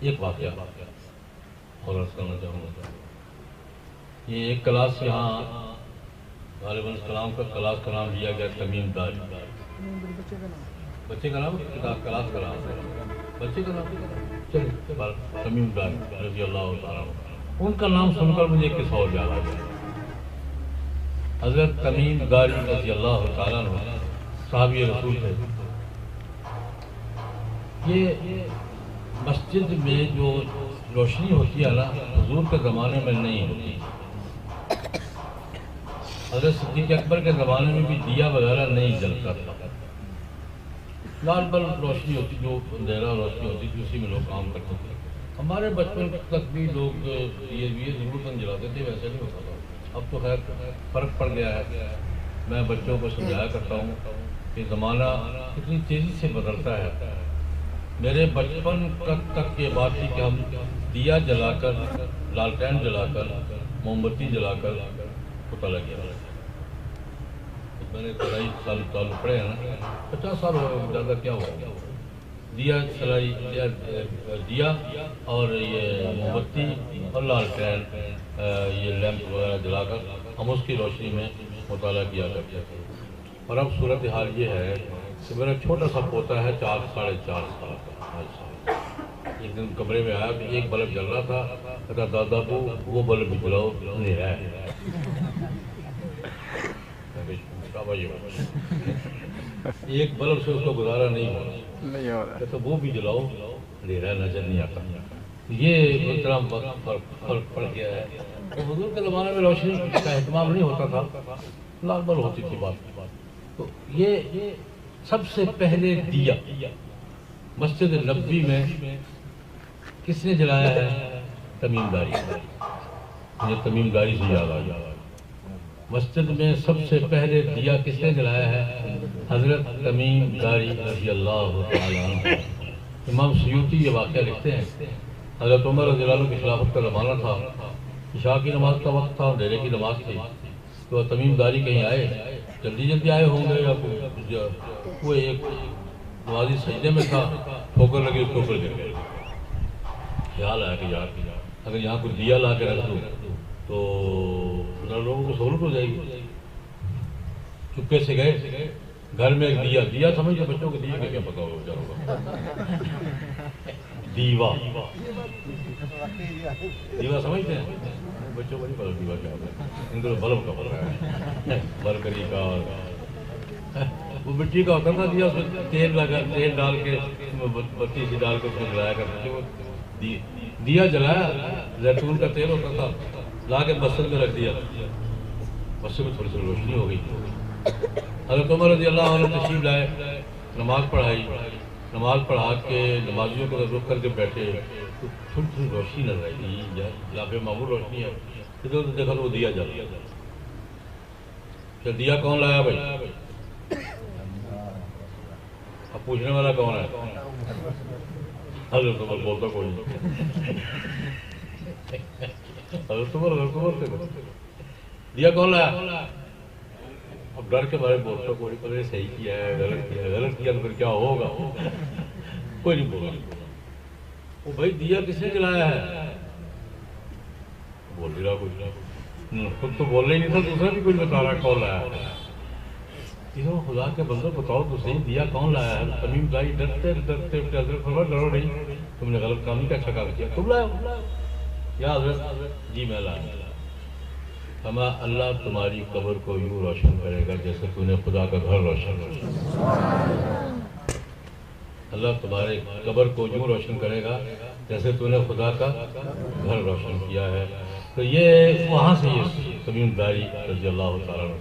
ایک واقعہ اور عرض کرنا چاہوں گا. یہ ایک کلاس یہاں غالباً السلام کا کلاس کا نام دیا گیا تمیم داری. بچے کا نام کلاس کا نام بچے کا نام چلے تمیم داری رضی اللہ تعالیٰ عنہ. ان کا نام سن کر مجھے ایک قصہ اور یاد آ گیا. حضرت تمیم داری رضی اللہ تعالیٰ عنہ صحابی رسول تھے. یہ مسجد میں جو روشنی ہوتی ہے نا حضور کے زمانے میں نہیں ہوتی. حضرت صدیق اکبر کے زمانے میں بھی دیا وغیرہ نہیں جلتا تھا. لال بل روشنی ہوتی جو اندھیرا روشنی ہوتی تھی اسی میں لوگ کام کرتے تھے. ہمارے بچپن تک بھی لوگ یہ ضرور جلاتے تھے, ویسے نہیں ہوتا تھا. اب تو خیر فرق پڑ گیا ہے. میں بچوں کو سمجھایا کرتا ہوں کہ زمانہ کتنی تیزی سے بدلتا ہے. میرے بچپن تک یہ بات تھی کہ ہم دیا جلا کر لالٹین جلا کر موم بتی جلا کر مطالعہ کیا. میں نے 23 سال پڑھے ہیں نا, 50 سال ہو زیادہ کیا ہوا. دیا سلائی دیا اور یہ موم بتی اور لالٹین یہ لیمپ وغیرہ جلا کر ہم اس کی روشنی میں مطالعہ کیا کرتے تھے. اور اب صورتحال یہ ہے کہ میرا چھوٹا سا پوتا ہے 4 ساڑھے 4 سال کا. ایک دن کمرے میں آیا کہ ایک بلب جل رہا تھا, کہتا دادا ابو وہ بلب بھی جلاؤ اندھیرا ہے. ایک بلب سے اس کو گزارا نہیں ہو رہا, کہتا وہ بھی جلاؤ اندھیرا نظر نہیں آتا. یہ اتنا فرق پڑ گیا ہے. حضور کے زمانے میں روشنی کا اہتمام نہیں ہوتا تھا, لال بل ہوتی تھی بات. تو یہ سب سے پہلے دیا مسجد نبوی میں کس نے جلایا ہے؟ تمیم داری. یہ تمیم داری سے یاد آ گیا. مسجد میں سب سے پہلے دیا کس نے جلایا ہے؟ حضرت تمیم داری رضی اللہ تعالیٰ عنہ. امام سیوطی یہ واقعہ لکھتے ہیں حضرت عمر رضی اللہ عنہ کی خلافت کا زمانہ تھا, عشاء کی نماز کا وقت تھا, اندھیرے کی نماز تھی. تو تمیم داری کہیں آئے, جلدی آئے ہوں گے یا وہ ایک نمازی سجدے میں تھا, ٹھوکر لگی اس کے اوپر گر گئے. خیال آیا کہ یار اگر یہاں کوئی دیا لا کے رکھ دوں تو لوگوں کو سہولت ہو جائے گی. چپکے سے گئے گھر میں ایک دیا سمجھے بچوں کے دیے کا کیا پتا ہوگا بیچاروں کا. دیوا سمجھتے ہیں بچوں کو نہیں پتا دیوا کیا ہوتا ہے, ان کو بلب کا پتا ہے, برکری کا. وہ مٹی کا ہوتا تھا دیا, اس میں تیل ڈال کے بتی سی ڈال کے اس میں جلایا کرتے تھے. وہ دیا جلایا, زیتون کا تیل ہوتا تھا, لا کے مسجد میں رکھ دیا. مسجد میں تھوڑی سی روشنی ہو گئی. حضرت عمر رضی اللہ عنہ تشریف لائے, نماز پڑھائی. نماز پڑھا کے نمازیوں کو رخ کر کے بیٹھے تو تھوڑی تھوڑی روشنی نظر آئی. یہاں پہ معمول روشنی ہے. ادھر دیکھا تو وہ دیا جل گیا. دیا کون لایا بھائی؟ اب پوچھنے والا کون ہے؟ حضرت عمر. بولتا کوئی نہیں. حضرت عمر سے دیا کون لایا؟ اب ڈر کے بارے بولتا کوئی نہیں, پتہ صحیح کیا ہے غلط کیا تو پھر کیا ہوگا. کوئی نہیں بولا. وہ بھائی دیا کس نے جلایا ہے؟ بول نہیں رہا کچھ. خود تو بولنا ہی نہیں تھا, دوسرا بھی کچھ بتا رہا کون لایا ہے. خدا کے بندو بتاؤ تو صحیح دیا کون لایا ہے؟ تمیم داری ڈرتے حضرت فرمایا ڈرو نہیں, تم نے غلط کام نہیں, اچھا کام کیا, تم لایا یا حضرت جی میں لایا. ہما اللہ تمہاری قبر کو یوں روشن کرے گا جیسے تو نے خدا کا گھر روشن کیا. اللہ تمہارے قبر کو یوں روشن کرے گا جیسے تو نے خدا کا گھر روشن کیا ہے. تو یہ وہاں سے یہ تمیم داری رضی اللہ تعالیٰ عنہ